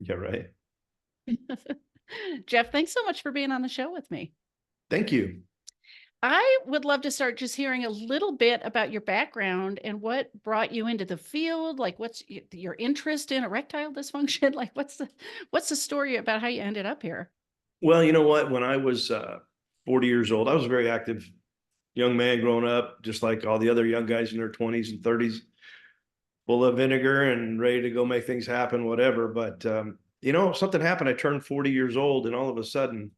Yeah, right. Jeff, thanks so much for being on the show with me. Thank you. I would love to start just hearing a little bit about your background and what brought you into the field. Like, what's your interest in erectile dysfunction? Like, what's the story about how you ended up here? Well, you know what? When I was 40 years old, I was a very active young man growing up, just like all the other young guys in their 20s and 30s, full of vinegar and ready to go make things happen, whatever. But, something happened. I turned 40 years old, and all of a sudden,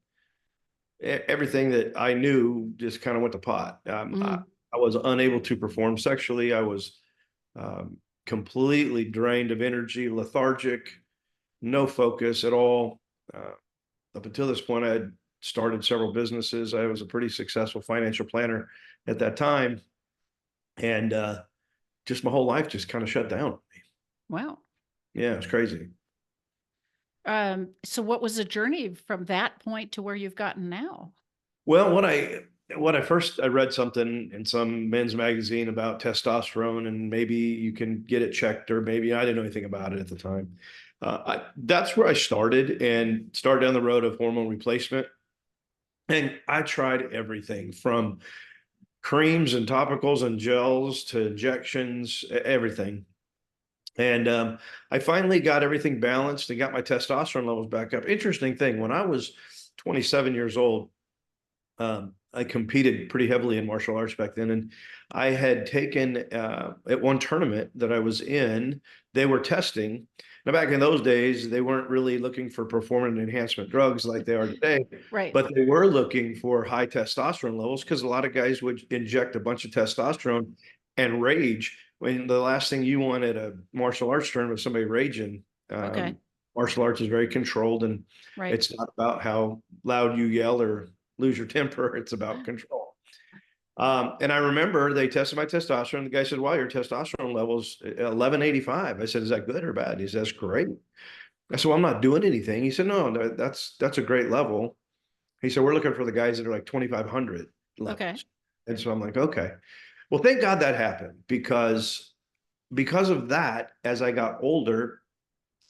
everything that I knew just kind of went to pot. Mm, I was unable to perform sexually. I was um, completely drained of energy, lethargic, no focus at all. Uh, Up until this point, I had started several businesses. I was a pretty successful financial planner at that time. And just my whole life just kind of shut down. wow. Yeah, it's crazy. So what was the journey from that point to where you've gotten now? Well, I read something in some men's magazine about testosterone, and maybe you can get it checked, or maybe I didn't know anything about it at the time. That's where I started and started down the road of hormone replacement. And I tried everything from creams and topicals and gels to injections, everything. And I finally got everything balanced and got my testosterone levels back up. Interesting thing, when I was 27 years old, I competed pretty heavily in martial arts back then, and I had taken at one tournament that I was in, they were testing. Now, back in those days, they weren't really looking for performance enhancement drugs like they are today, Right. but they were looking for high testosterone levels because a lot of guys would inject a bunch of testosterone and rage. When the last thing you want at a martial arts tournament was somebody raging. Okay. Martial arts is very controlled, and Right. it's not about how loud you yell or lose your temper. It's about control. And I remember they tested my testosterone. The guy said, "Wow, your testosterone level's 1185." I said, "Is that good or bad?" He says, "That's great." I said, "Well, I'm not doing anything." He said, "No, that's a great level." He said, "We're looking for the guys that are like 2500 Okay. levels." And so I'm like, "Okay." Well, thank God that happened because of that, as I got older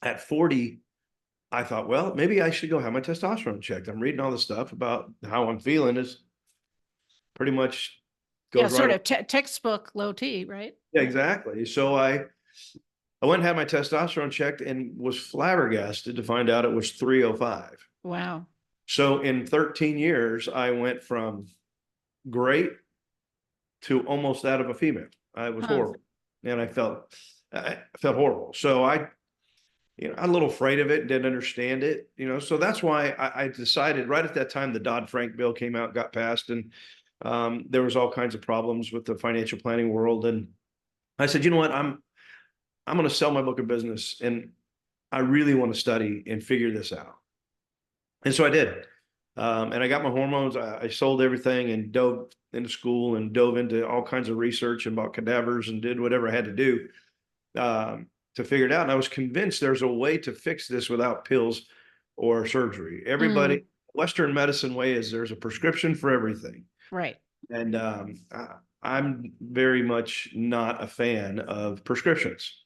at 40, I thought, well, maybe I should go have my testosterone checked. I'm reading all this stuff about how I'm feeling is pretty much Yeah, goes right sort along. of textbook low T, right? Yeah, exactly. So I went and had my testosterone checked and was flabbergasted to find out it was 305. Wow. So in 13 years, I went from great to almost that of a female. I was Huh. horrible, and I felt horrible. So I'm a little afraid of it, didn't understand it, So that's why I decided right at that time the Dodd-Frank bill came out, got passed, and there was all kinds of problems with the financial planning world. And I said, you know what, I'm going to sell my book of business, and I really want to study and figure this out. And so I did. And I got my hormones. I sold everything and dove into school and dove into all kinds of research about cadavers and did whatever I had to do to figure it out. And I was convinced there's a way to fix this without pills or surgery. Mm, Western medicine way is there's a prescription for everything. right. And I'm very much not a fan of prescriptions.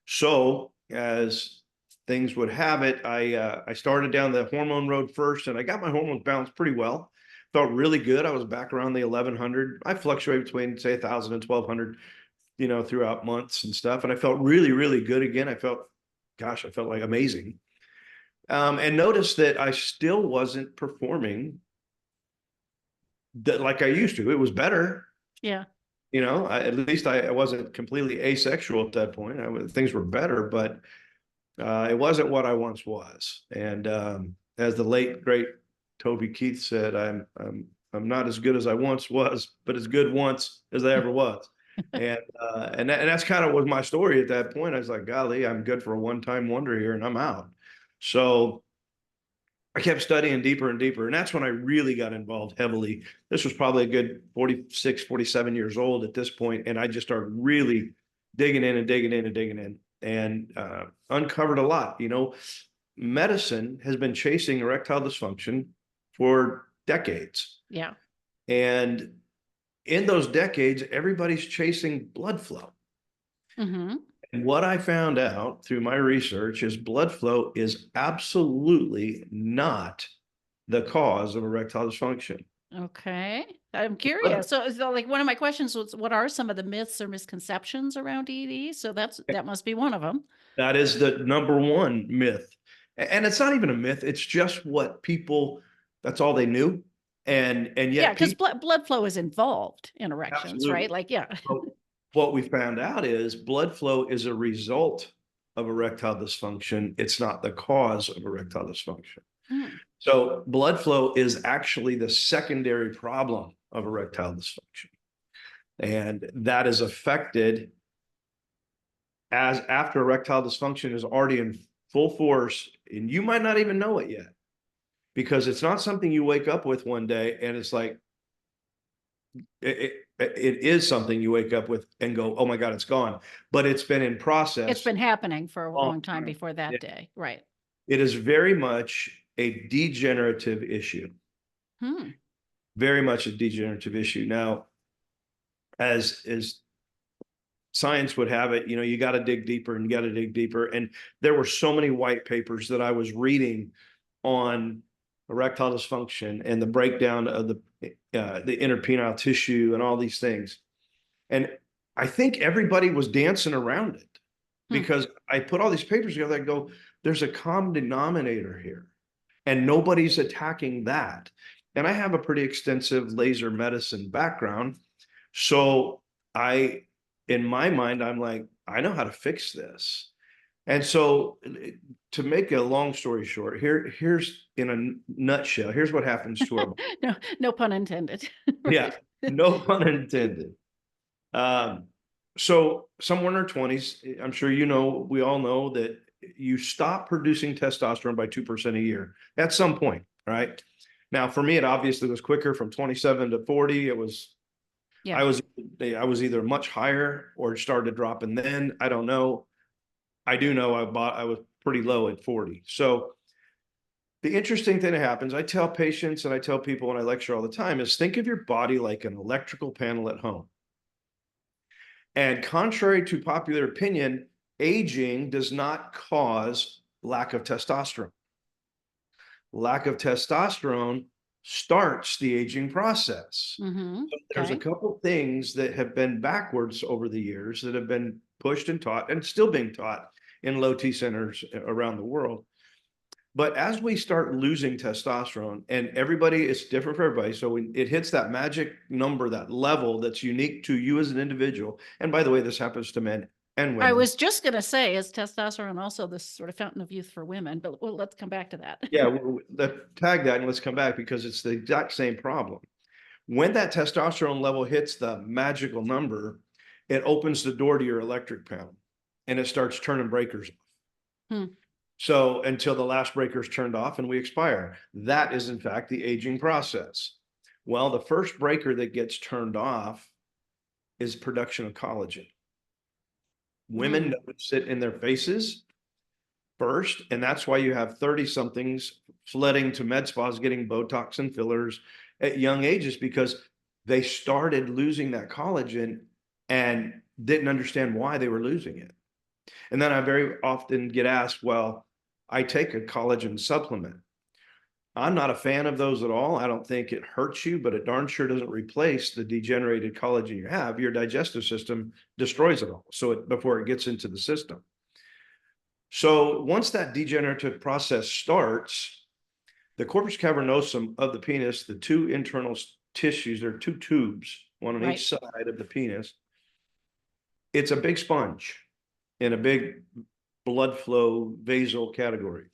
So, as things would have it, I started down the hormone road first, and I got my hormones balanced pretty well. Felt really good. I was back around the 1100. I fluctuate between say 1000 and 1200, throughout months and stuff. And I felt really, really good again. I felt like amazing. And noticed that I still wasn't performing that like I used to. It was better, Yeah. at least I wasn't completely asexual at that point. Things were better, but it wasn't what I once was. And as the late great Toby Keith said, I'm not as good as I once was, but as good once as I ever was. And that's kind of was my story at that point. I was like, golly, I'm good for a one-time wonder here, and I'm out. So I kept studying deeper and deeper. And that's when I really got involved heavily. This was probably a good 46, 47 years old at this point, and I just started really digging in and digging in and digging in, and uncovered a lot. Medicine has been chasing erectile dysfunction for decades. Yeah. And in those decades, everybody's chasing blood flow. Hmm. What I found out through my research is blood flow is absolutely not the cause of erectile dysfunction. Okay. I'm Blood- curious. So like one of my questions was, what are some of the myths or misconceptions around ED? So that must be one of them. That is the number one myth. And it's not even a myth, it's just what people, that's all they knew. And Yeah, yet because people blood flow is involved in erections, absolutely. right? Like, yeah. So what we found out is blood flow is a result of erectile dysfunction. It's not the cause of erectile dysfunction. Hmm. So blood flow is actually the secondary problem of erectile dysfunction. And that is affected as after erectile dysfunction is already in full force, and you might not even know it yet because it's not something you wake up with one day and it's like it is something you wake up with and go, oh my God, it's gone. But it's been in It's process been happening for a a long long time time. before that day. Right. It is very much a degenerative issue, Hmm. very much a degenerative issue. Now, as science would have it, you got to dig deeper and you got to dig deeper. And there were so many white papers that I was reading on erectile dysfunction and the breakdown of the interpenile tissue and all these things. And I think everybody was dancing around it because I put all these papers together. I go, there's a common denominator here, and nobody's attacking that. And I have a pretty extensive laser medicine background. So in my mind, I'm like, I know how to fix this. And so to make a long story short, here's in a nutshell, here's what happens to our body. No, no pun intended. Yeah, Right. no pun intended. Um, so somewhere in our 20s, I'm sure we all know that you stop producing testosterone by 2% a year at some point, right? Now, for me, it obviously was quicker from 27 to 40. Yeah. I was either much higher or it started dropping then. I don't know. I do know I was pretty low at 40. So the interesting thing that happens, I tell patients and I tell people when I lecture all the time is think of your body like an electrical panel at home. And contrary to popular opinion, aging does not cause lack of testosterone. Lack of testosterone starts the aging process. Mm-hmm. There's a Okay. couple things that have been backwards over the years that have been pushed and taught and still being taught in low T centers around the world. But as we start losing testosterone, and everybody, it's different for everybody. So when it hits that magic number, that level that's unique to you as an individual. And by the way, this happens to men and I women. was just going to say, is testosterone also this sort of fountain of youth for women? But let's come back to that. Yeah, let's tag that and let's come back because it's the exact same problem. When that testosterone level hits the magical number, it opens the door to your electric panel and it starts turning breakers off. Hmm. So until the last breaker is turned off and we expire, that is in fact the aging process. Well, the first breaker that gets turned off is production of collagen. Women notice it in their faces first, and that's why you have 30 somethings flooding to med spas getting Botox and fillers at young ages because they started losing that collagen and didn't understand why they were losing it. And then I very often get asked, well, I take a collagen supplement. I'm not a fan of those at all. I don't think it hurts you, but it darn sure doesn't replace the degenerated collagen you have. Your digestive system destroys it all before it gets into the system. So once that degenerative process starts, the corpus cavernosum of the penis, the two internal tissues, there are two tubes, one on each side of the penis. It's a big sponge in a big blood flow vasal category.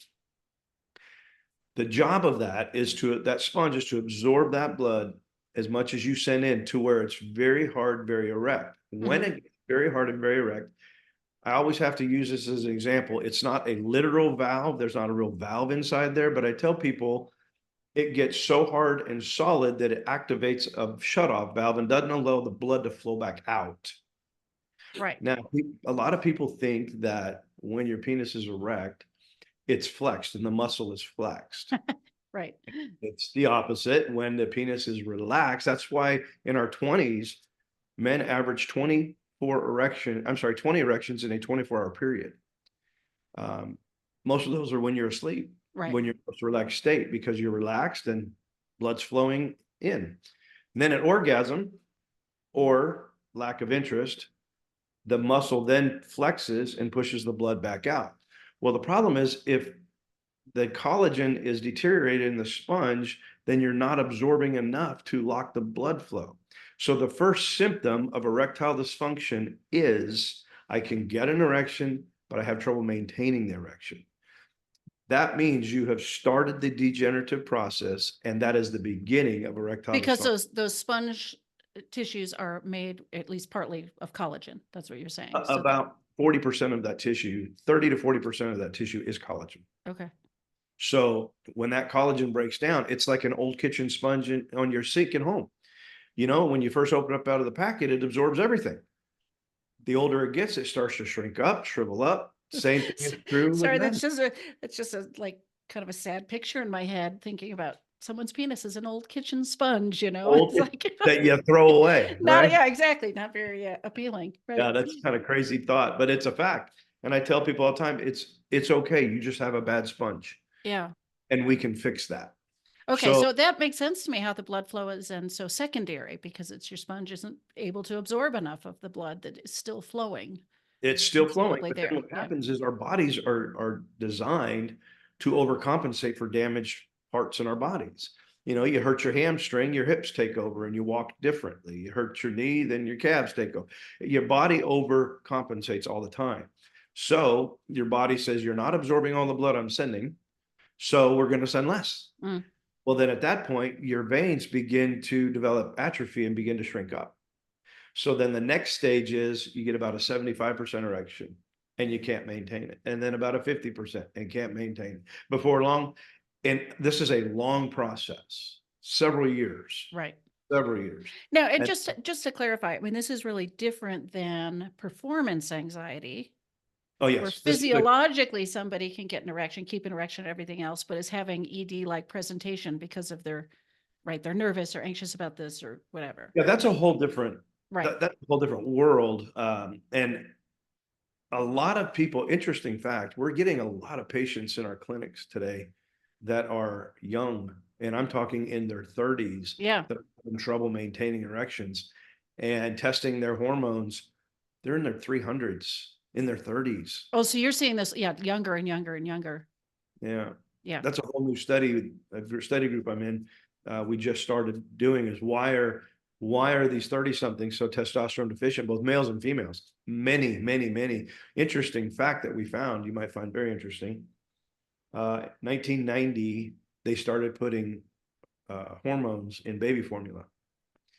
The job of that sponge is to absorb that blood as much as you send in to where it's very hard, very erect. When it gets very hard and very erect, I always have to use this as an example. It's not a literal valve. There's not a real valve inside there, but I tell people it gets so hard and solid that it activates a shutoff valve and doesn't allow the blood to flow back out. Right. Now, a lot of people think that when your penis is erect, it's flexed and the muscle is flexed. Right. It's the opposite. When the penis is relaxed, that's why in our 20s, men average 20 20 erections in a 24-hour period. Most of those are when you're asleep, Right. when you're in a relaxed state, because you're relaxed and blood's flowing in. And then at orgasm or lack of interest, the muscle then flexes and pushes the blood back out. Well, the problem is if the collagen is deteriorated in the sponge, then you're not absorbing enough to lock the blood flow. So the first symptom of erectile dysfunction is I can get an erection, but I have trouble maintaining the erection. That means you have started the degenerative process, and that is the beginning of erectile Because dysfunction. those sponge tissues are made at least partly of collagen. That's what you're saying. So About 40% of that tissue, 30 to 40% of that tissue is collagen. okay. So when that collagen breaks down, it's like an old kitchen sponge on your sink at home. You know, when you first open up out of the packet, it absorbs everything. The older it gets, it starts to shrink up, shrivel up. Same thing is true with Sorry, men. that's just a like kind of a sad picture in my head thinking about someone's penis as an old kitchen sponge, you know. Old It's like that you throw away, not right? yeah, exactly. Not very appealing. Right. Yeah, that's kind of crazy thought, but it's a fact. And I tell people all the time, it's okay. You just have a bad sponge, Yeah. and we can fix that. Okay, So so that makes sense to me how the blood flow is and so secondary because it's your sponge isn't able to absorb enough of the blood that is still flowing. it's still flowing. Presumably But then there. what Yeah. happens is our bodies are designed to overcompensate for damaged parts in our bodies. You know, you hurt your hamstring, your hips take over and you walk differently. You hurt your knee, then your calves take over. Your body overcompensates all the time. So your body says, you're not absorbing all the blood I'm sending, so we're going to send less. Mm. Well, then at that point, your veins begin to develop atrophy and begin to shrink up. So then the next stage is you get about a 75% erection and you can't maintain it. And then about a 50% and can't maintain it. Before long, and this is a long process, several years, Right. several years. Now, and And just to clarify, I mean, this is really different than performance anxiety, oh where yes, this is physiologically somebody can get an erection, keep an erection, everything else, but is having ED-like presentation because of their, right, they're nervous or anxious about this or whatever. yeah, that's a whole different Right. that's a whole different world. And a lot of people, interesting fact, we're getting a lot of patients in our clinics today that are young, and I'm talking in their 30s, Yeah. that are having trouble maintaining erections and testing their hormones. They're in their 300s, in their 30s. Oh, so you're seeing this, yeah, younger and younger and younger. Yeah. Yeah. That's a whole new study, a study group I'm in. We just started doing is why are these 30 somethings so testosterone deficient, both males and females? Many interesting fact that we found, you might find very interesting. 1990, they started putting hormones in baby formula.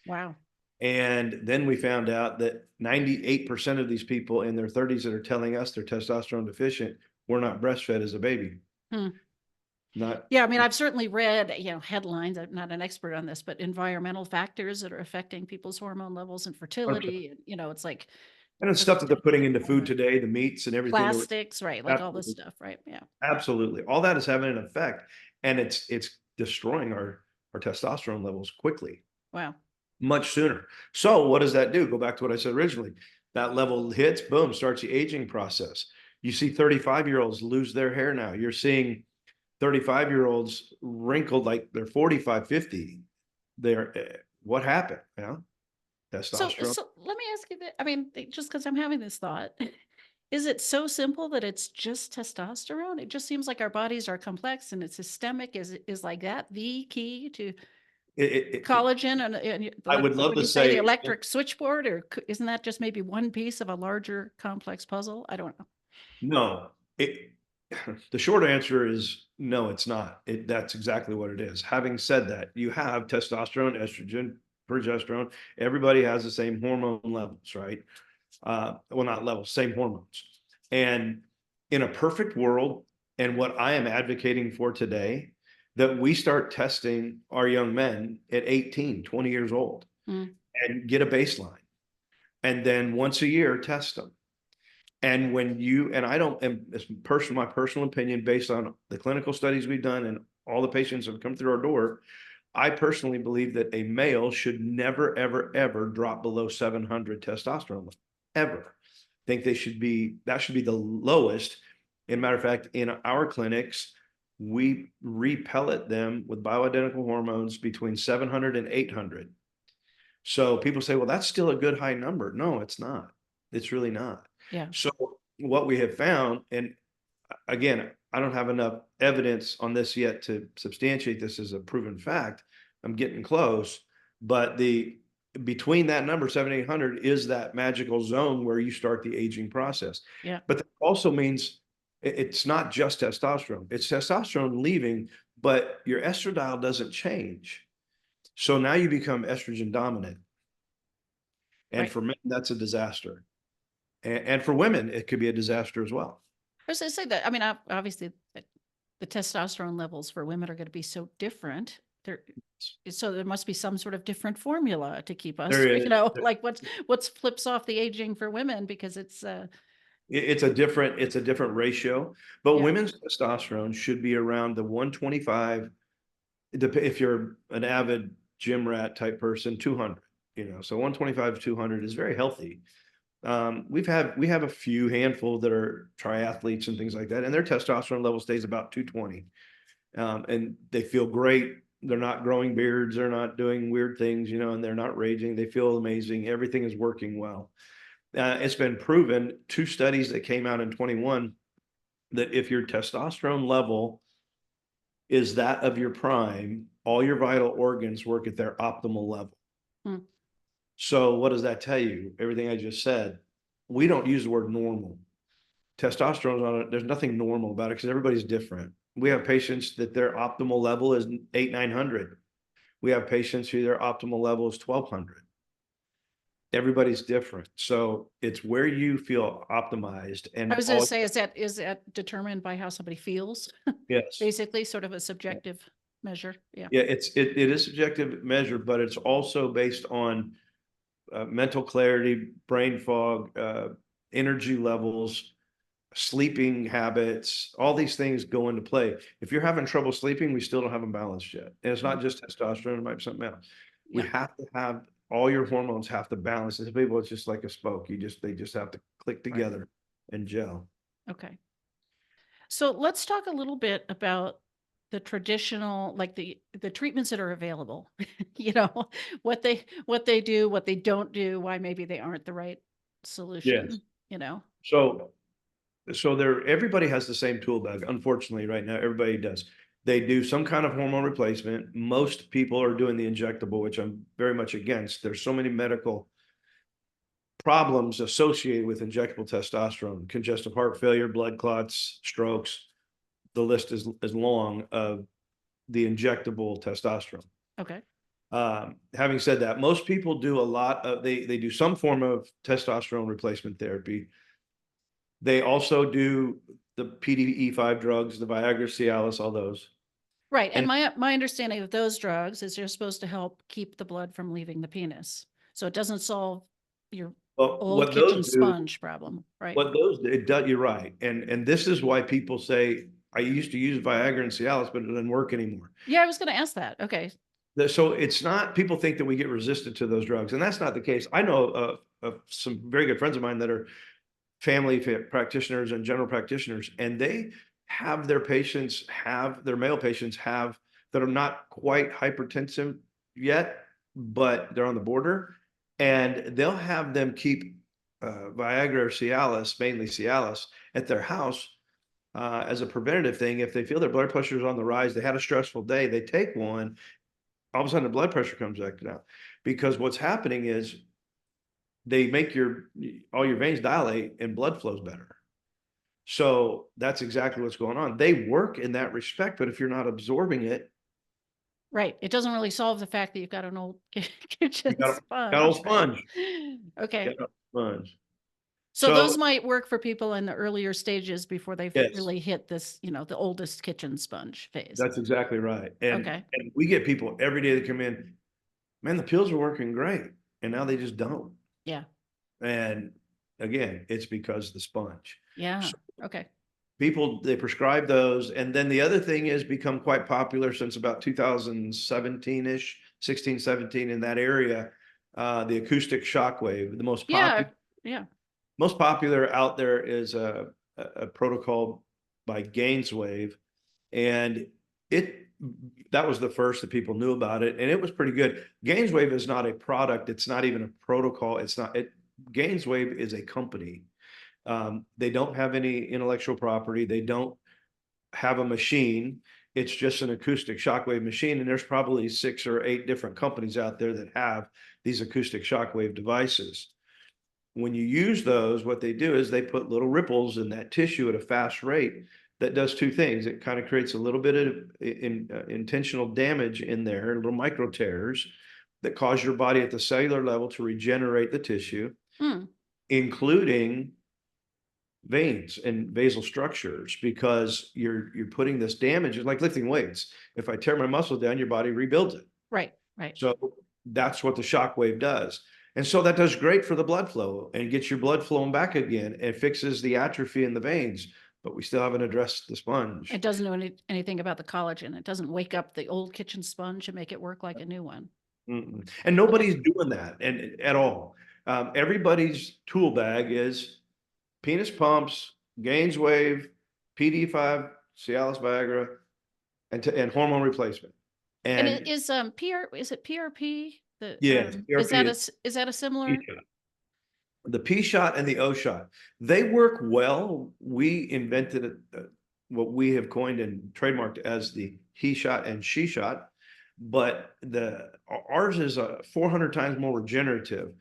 Wow. And then we found out that 98% of these people in their 30s that are telling us they're testosterone deficient were not breastfed as a baby. Hmm. Not Yeah, I mean, I've certainly read, headlines. I'm not an expert on this, but environmental factors that are affecting people's hormone levels and fertility. And, it's like and it's stuff that they're putting into food today, the meats and everything. plastics, right? Like all this Absolutely. stuff, right? Yeah. Absolutely. All that is having an effect, and it's destroying our testosterone levels quickly, Wow. much sooner. So what does that do? Go back to what I said originally. That level hits, boom, starts the aging process. You see 35-year-olds lose their hair now. You're seeing 35-year-olds wrinkled like they're 45, 50. They're what happened? Yeah. Testosterone. So let me ask you that. I mean, just because I'm having this thought, is it so simple that it's just testosterone? It just seems like our bodies are complex and it's systemic. Is like that the key to collagen and I would love when to you say the say electric switchboard, or isn't that just maybe one piece of a larger complex puzzle? I don't know. no. The short answer is no, it's not. That's exactly what it is. Having said that, you have testosterone, estrogen, progesterone. Everybody has the same hormone levels, right? Well, not levels, same hormones. And in a perfect world, and what I am advocating for today, that we start testing our young men at 18, 20 years old and get a baseline. And then once a year, test them. And when you, and I don't, and it's my personal opinion based on the clinical studies we've done and all the patients that have come through our door, I personally believe that a male should never, ever, ever drop below 700 testosterone. ever. Think that should be the lowest. As a matter of fact, in our clinics, we repellet them with bioidentical hormones between 700 and 800. So people say, well, that's still a good high number. No, it's not. It's really not. Yeah. So what we have found, and again, I don't have enough evidence on this yet to substantiate this as a proven fact. I'm getting close, but between that number 700-800 is that magical zone where you start the aging process. Yeah. But that also means it's not just testosterone. It's testosterone leaving, but your estradiol doesn't change. So now you become estrogen dominant. And Right. for men, that's a disaster. And for women, it could be a disaster as well. I was going to say that. I mean, obviously, the testosterone levels for women are going to be so different. So there must be some sort of different formula to keep us, There is. like what's flips off the aging for women, because it's It's a different ratio, but Yeah. women's testosterone should be around the 125. If you're an avid gym rat type person, 200. So 125 to 200 is very healthy. We have a few handful that are triathletes and things like that, and their testosterone level stays about 220, and they feel great. They're not growing beards, they're not doing weird things, and they're not raging. They feel amazing. Everything is working well. It's been proven, 2 studies that came out in 21, that if your testosterone level is that of your prime, all your vital organs work at their optimal level. Hmm. So what does that tell you? Everything I just said. We don't use the word normal. Testosterone on it, there's nothing normal about it because everybody's different. We have patients that their optimal level is 800-900. We have patients who their optimal level is 1200. Everybody's different. So it's where you feel optimized. And I was going to say, is that determined by how somebody feels? Yes. Basically, sort of a subjective measure. Yeah. Yeah, it is subjective measure, but it's also based on mental clarity, brain fog, energy levels, sleeping habits. All these things go into play. If you're having trouble sleeping, we still don't have them balanced yet. And it's not just testosterone, it might be something else. We have to have all your hormones have to balance. And people, it's just like a spoke. They just have to click together and gel. Okay. So let's talk a little bit about the traditional, like the treatments that are available, what they do, what they don't do, why maybe they aren't the right solution, So everybody has the same tool bag. Unfortunately, right now, everybody does. They do some kind of hormone replacement. Most people are doing the injectable, which I'm very much against. There's so many medical problems associated with injectable testosterone: congestive heart failure, blood clots, strokes. The list is long of the injectable testosterone. Okay. Having said that, most people do a lot of, they do some form of testosterone replacement therapy. They also do the PDE5 drugs, the Viagra, Cialis, all those. Right. And my understanding of those drugs is they're supposed to help keep the blood from leaving the penis. So it doesn't solve your old kitchen sponge problem, right? What those it does, you're right. And this is why people say, I used to use Viagra and Cialis, but it doesn't work anymore. Yeah, I was going to ask that. Okay. So it's not, people think that we get resistant to those drugs, and that's not the case. I know of some very good friends of mine that are family practitioners and general practitioners, and they have their male patients that are not quite hypertensive yet, but they're on the border, and they'll have them keep Viagra or Cialis, mainly Cialis, at their house as a preventative thing. If they feel their blood pressure is on the rise, they had a stressful day, they take one, all of a sudden the blood pressure comes back down. Because what's happening is they make all your veins dilate and blood flows better. So that's exactly what's going on. They work in that respect, but if you're not absorbing it. Right. It doesn't really solve the fact that you've got an old kitchen sponge. Got old sponge. Okay. Got sponge. So those might work for people in the earlier stages before they've really hit this, the oldest kitchen sponge phase. That's exactly right. And we get people every day that come in, man, the pills are working great. And now they just don't. Yeah. And again, it's because of the sponge. Yeah. So okay. People, they prescribe those. And then the other thing is become quite popular since about 2017-ish, 16, 17, in that area, the acoustic shockwave, the most popular. Yeah. most popular out there is a protocol by GAINSWave, and it that was the first that people knew about it, and it was pretty good. GAINSWave is not a product; it's not even a protocol. It's not it. GAINSWave is a company. They don't have any intellectual property. They don't have a machine. It's just an acoustic shockwave machine, and there's probably 6 or 8 different companies out there that have these acoustic shockwave devices. When you use those, what they do is they put little ripples in that tissue at a fast rate that does 2 things. It kind of creates a little bit of intentional damage in there, little micro tears that cause your body at the cellular level to regenerate the tissue, including veins and basal structures, because you're putting this damage. It's like lifting weights. If I tear my muscle down, your body rebuilds it. Right, right. So that's what the shockwave does. And so that does great for the blood flow and gets your blood flowing back again and fixes the atrophy in the veins. But we still haven't addressed the sponge. It doesn't know anything about the collagen. It doesn't wake up the old kitchen sponge and make it work like a new one. And nobody's doing that and at all. Everybody's tool bag is penis pumps, GAINSWave, PD5, Cialis, Viagra, and hormone replacement. And it is is it PRP? Yeah, is that a similar? The P shot and the O shot, they work well. We invented what we have coined and trademarked as the he shot and she shot, but ours is 400 times more regenerative.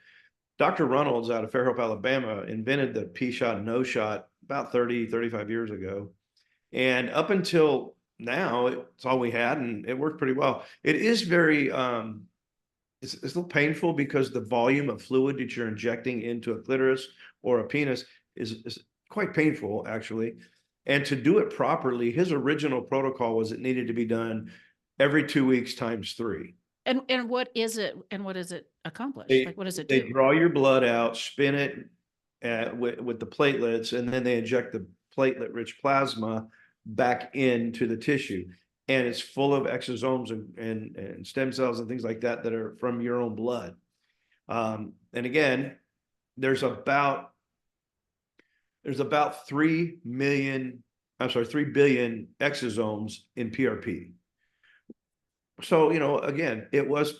Dr. Reynolds out of Fairhope, Alabama, invented the P shot and O shot about 35 years ago. And up until now, it's all we had, and it worked pretty well. It is very, it's a little painful because the volume of fluid that you're injecting into a clitoris or a penis is quite painful, actually. And to do it properly, his original protocol was it needed to be done every 2 weeks times 3. And what is it? And what does it accomplish? Like, what does it do? They draw your blood out, spin it with the platelets, and then they inject the platelet-rich plasma back into the tissue. And it's full of exosomes and stem cells and things like that that are from your own blood. And again, there's about 3 billion exosomes in PRP. So, again, it was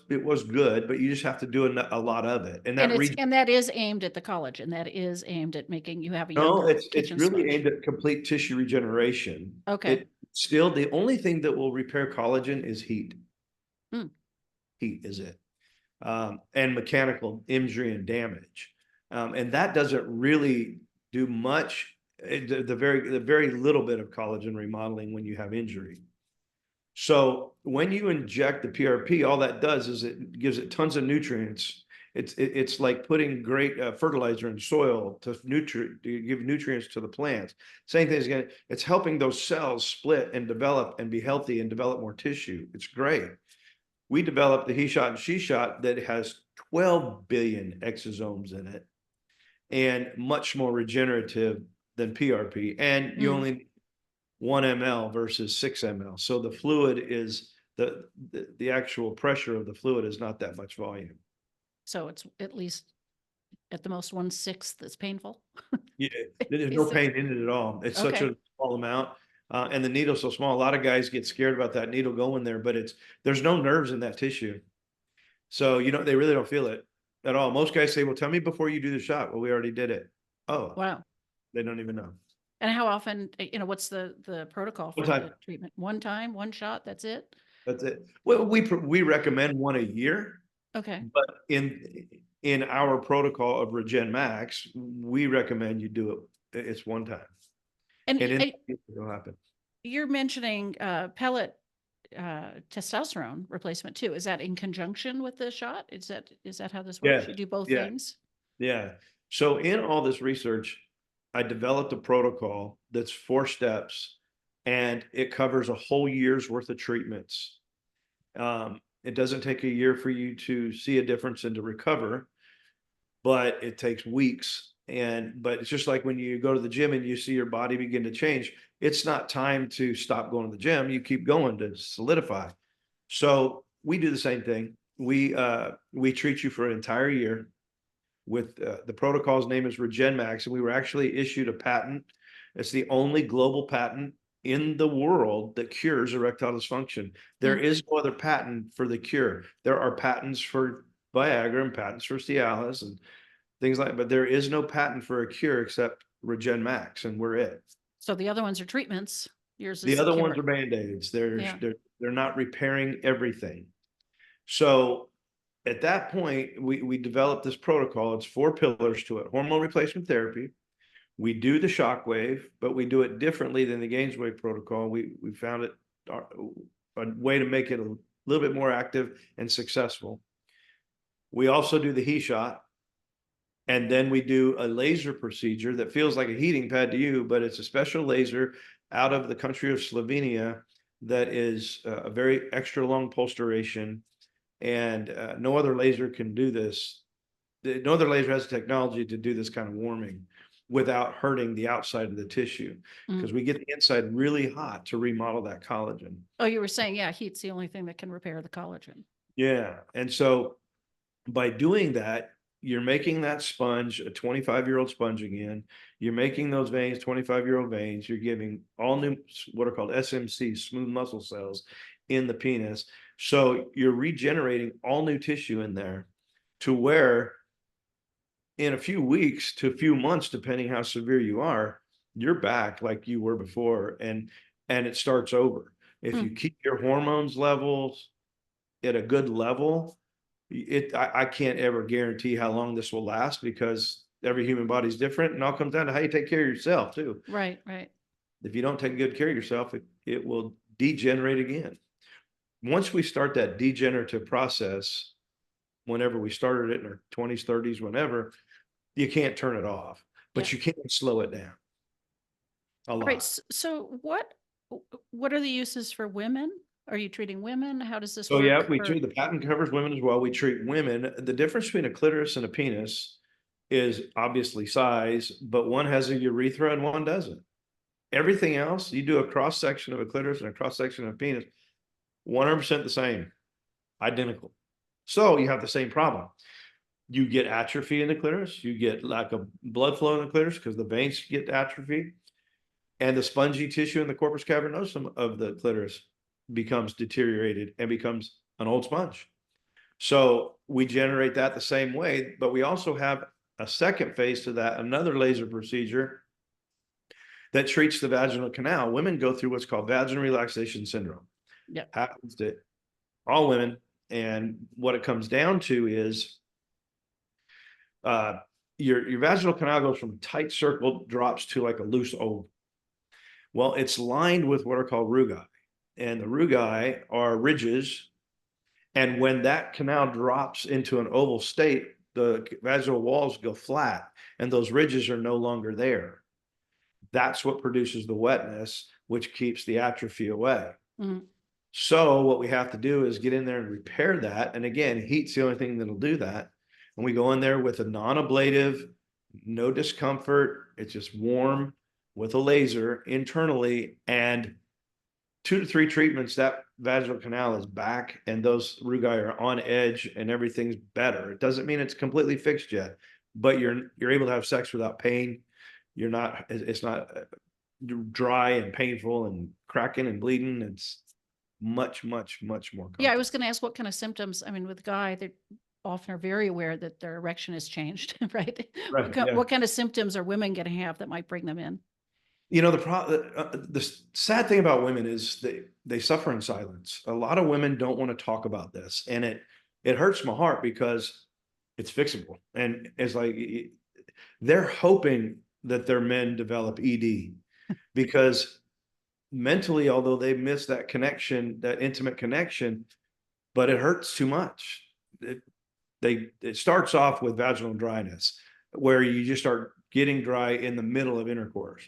good, but you just have to do a lot of it. And that is aimed at the collagen. That is aimed at making you have a younger it's really aimed at complete tissue regeneration. Okay. Still, the only thing that will repair collagen is heat. Heat is it. And mechanical injury and damage. And that doesn't really do much. The very little bit of collagen remodeling when you have injury. So when you inject the PRP, all that does is it gives it tons of nutrients. It's like putting great fertilizer in soil to give nutrients to the plants. Same thing again. It's helping those cells split and develop and be healthy and develop more tissue. It's great. We developed the he shot and she shot that has 12 billion exosomes in it and much more regenerative than PRP. And you only need 1 ml versus 6 ml. So the fluid is the actual pressure of the fluid is not that much volume. So it's at least at the most 1/6 that's painful. Yeah, there's no pain in it at all. It's such a small amount. And the needle's so small. A lot of guys get scared about that needle going there, but there's no nerves in that tissue. So, they really don't feel it at all. Most guys say, well, tell me before you do the shot. Well, we already did it. Oh, wow. They don't even know. And how often, what's the protocol for the treatment? One time, one shot, that's it? That's it. Well, we recommend 1 a year. Okay. But in our protocol of Regen Max, we recommend you do it. It's 1 time. And it'll happen. You're mentioning pellet testosterone replacement too. Is that in conjunction with the shot? Is that how this works? You do both things? Yeah. So in all this research, I developed a protocol that's 4 steps, and it covers a whole year's worth of treatments. It doesn't take a year for you to see a difference and to recover, but it takes weeks. But it's just like when you go to the gym and you see your body begin to change, it's not time to stop going to the gym. You keep going to solidify. So we do the same thing. We treat you for an entire year. with the protocol's name is Regen Max, and we were actually issued a patent. It's the only global patent in the world that cures erectile dysfunction. There is no other patent for the cure. There are patents for Viagra and patents for Cialis and things like, but there is no patent for a cure except Regen Max, and we're it. So the other ones are treatments. Yours The is other cure. ones are Band-Aids. Yeah. They're not repairing everything. So at that point, we developed this protocol. It's 4 pillars to it. Hormone replacement therapy. We do the Shockwave, but we do it differently than the GAINSWave protocol. We found it a way to make it a little bit more active and successful. We also do the he shot, and then we do a laser procedure that feels like a heating pad to you, but it's a special laser out of the country of Slovenia that is a very extra long pulse duration, and no other laser can do this. No other laser has the technology to do this kind of warming without hurting the outside of the tissue, because we get the inside really hot to remodel that collagen. Oh, you were saying, yeah, heat's the only thing that can repair the collagen. Yeah. And so by doing that, you're making that sponge a 25-year-old sponge again. You're making those veins 25-year-old veins. You're giving all new, what are called SMC, smooth muscle cells in the penis. So you're regenerating all new tissue in there to where in a few weeks to a few months, depending how severe you are, you're back like you were before, and it starts over. If you keep your hormones levels at a good level, I can't ever guarantee how long this will last, because every human body is different, and all comes down to how you take care of yourself too. Right, right. If you don't take good care of yourself, it will degenerate again. Once we start that degenerative process, whenever we started it in our 20s, 30s, whenever, you can't turn it off, but you can slow it down a lot. Right. So what are the uses for women? Are you treating women? How does this So work? yeah, we treat, the patent covers women as well. We treat women. The difference between a clitoris and a penis is obviously size, but one has a urethra and one doesn't. Everything else, you do a cross section of a clitoris and a cross section of a penis, 100% the same, identical. So you have the same problem. You get atrophy in the clitoris, you get lack of blood flow in the clitoris because the veins get atrophy, and the spongy tissue in the corpus cavernosum of the clitoris becomes deteriorated and becomes an old sponge. So we generate that the same way, but we also have a second phase to that, another laser procedure that treats the vaginal canal. Women go through what's called vaginal relaxation syndrome. Yeah. Happens to all women. And what it comes down to is your vaginal canal goes from a tight circle, drops to like a loose oval. Well, it's lined with what are called rugae, and the rugae are ridges. And when that canal drops into an oval state, the vaginal walls go flat, and those ridges are no longer there. That's what produces the wetness, which keeps the atrophy away. So what we have to do is get in there and repair that. And again, heat's the only thing that'll do that. And we go in there with a non-ablative, no discomfort. It's just warm with a laser internally, and 2 to 3 treatments, that vaginal canal is back, and those rugae are on edge, and everything's better. It doesn't mean it's completely fixed yet, but you're able to have sex without pain. It's not dry and painful and cracking and bleeding. It's much more comfortable. Yeah, I was going to ask what kind of symptoms. I mean, with a guy, they often are very aware that their erection has changed, right? What kind of symptoms are women going to have that might bring them in? You know, the sad thing about women is they suffer in silence. A lot of women don't want to talk about this, and it hurts my heart because it's fixable. And it's like they're hoping that their men develop ED because mentally, although they miss that connection, that intimate connection, but it hurts too much. It starts off with vaginal dryness, where you just start getting dry in the middle of intercourse.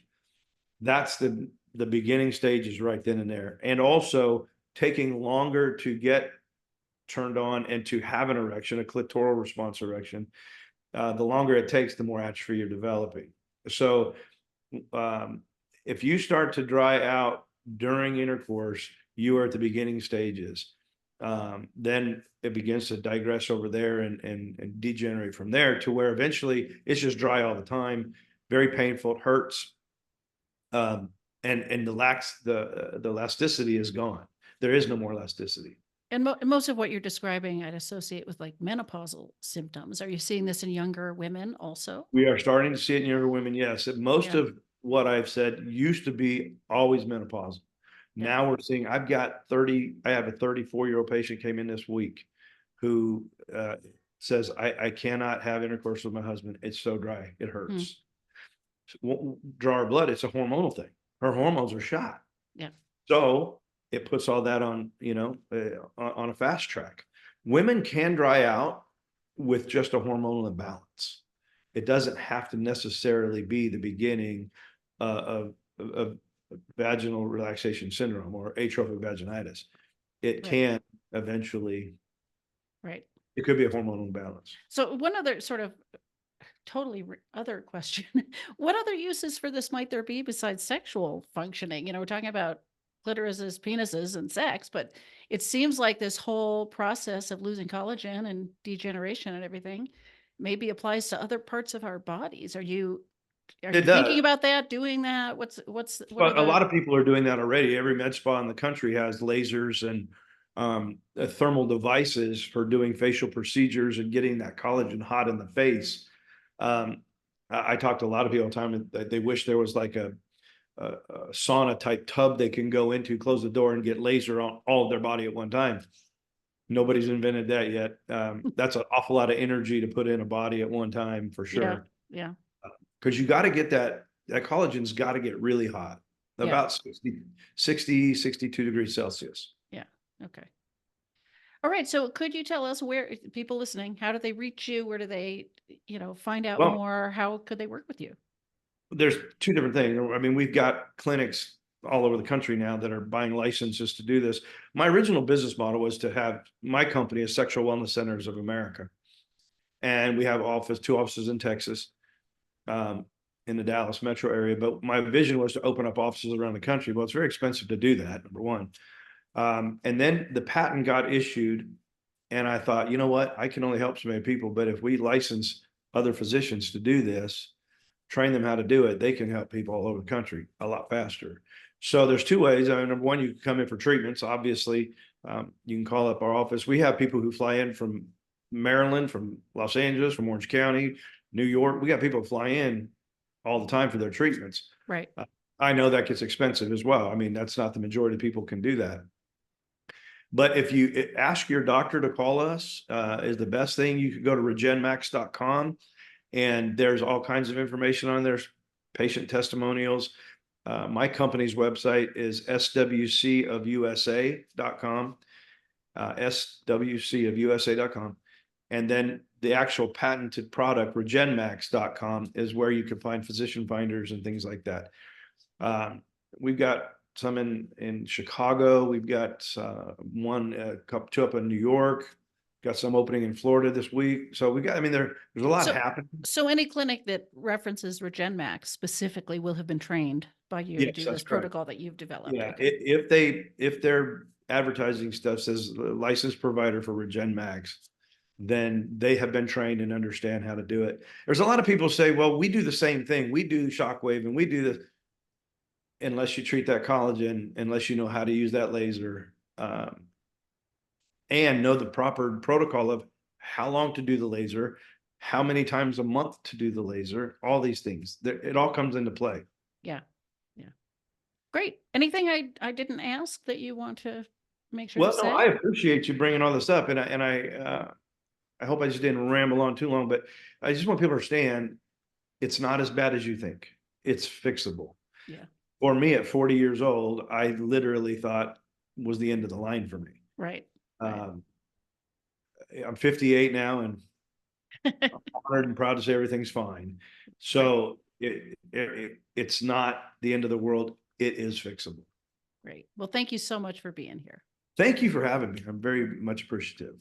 That's the beginning stages right then and there. And also taking longer to get turned on and to have an erection, a clitoral response erection. The longer it takes, the more atrophy you're developing. So if you start to dry out during intercourse, you are at the beginning stages. then it begins to digress over there and degenerate from there to where eventually it's just dry all the time, very painful, it hurts. And the elasticity is gone. There is no more elasticity. And most of what you're describing, I'd associate with like menopausal symptoms. Are you seeing this in younger women also? We are starting to see it in younger women, yes. Most Yeah. of what I've said used to be always menopausal. Yeah. Now we're seeing, I have a 34-year-old patient came in this week who says, I cannot have intercourse with my husband. It's so dry. It hurts. Draw her blood. It's a hormonal thing. Her hormones are shot. Yeah. So it puts all that on, on a fast track. Women can dry out with just a hormonal imbalance. It doesn't have to necessarily be the beginning of vaginal relaxation syndrome or atrophic vaginitis. It can eventually, right. It could be a hormonal imbalance. So one other sort of totally other question, what other uses for this might there be besides sexual functioning? We're talking about clitorises, penises, and sex, but it seems like this whole process of losing collagen and degeneration and everything maybe applies to other parts of our bodies. Are you It thinking does. about that, doing that? What But a are lot of people are doing that already. Every med spa in the country has lasers and thermal devices for doing facial procedures and getting that collagen hot in the face. I talk to a lot of people all the time that they wish there was like a sauna type tub they can go into, close the door, and get laser on all of their body at one time. Nobody's invented that yet. That's an awful lot of energy to put in a body at one time for sure. Yeah. Because you got to get that collagen's got to get really hot, about 60, 62 degrees Celsius. Yeah. Okay. All right. So could you tell us where people listening, how do they reach you? Where do they, find out Well, more? How could they work with you? there's two different things. I mean, we've got clinics all over the country now that are buying licenses to do this. My original business model was to have my company as Sexual Wellness Centers of America. And we have two offices in Texas, in the Dallas metro area. But my vision was to open up offices around the country. Well, it's very expensive to do that, number one. And then the patent got issued. And I thought, you know what? I can only help so many people. But if we license other physicians to do this, train them how to do it, they can help people all over the country a lot faster. So there's two ways. Number one, you can come in for treatments. Obviously, you can call up our office. We have people who fly in from Maryland, from Los Angeles, from Orange County, New York. We got people fly in all the time for their treatments. Right. I know that gets expensive as well. I mean, that's not the majority of people can do that. But if you ask your doctor to call us, is the best thing. You could go to regenmax.com. And there's all kinds of information on there, patient testimonials. My company's website is swcofUSA.com, swcofUSA.com. And then the actual patented product, regenmax.com, is where you can find physician finders and things like that. We've got some in Chicago. We've got two up in New York. Got some opening in Florida this week. So there's a lot happening. So any clinic that references RegenMax specifically will have been trained by you to do this protocol that you've developed. Yeah. Okay. If their advertising stuff says licensed provider for RegenMax, then they have been trained and understand how to do it. There's a lot of people say, well, we do the same thing. We do Shockwave and we do this. Unless you treat that collagen, unless you know how to use that laser, and know the proper protocol of how long to do the laser, how many times a month to do the laser, all these things. It all comes into play. Yeah. Yeah. Great. Anything I didn't ask that you want to make sure Well, to say? no, I appreciate you bringing all this up. And I hope I just didn't ramble on too long, but I just want people to understand it's not as bad as you think. It's fixable. Yeah. For me at 40 years old, I literally thought was the end of the line for me. Right. I'm 58 now, and I'm honored and proud to say everything's fine. So it's not the end of the world. It is fixable. Great. Well, thank you so much for being here. Thank you for having me. I'm very much appreciative.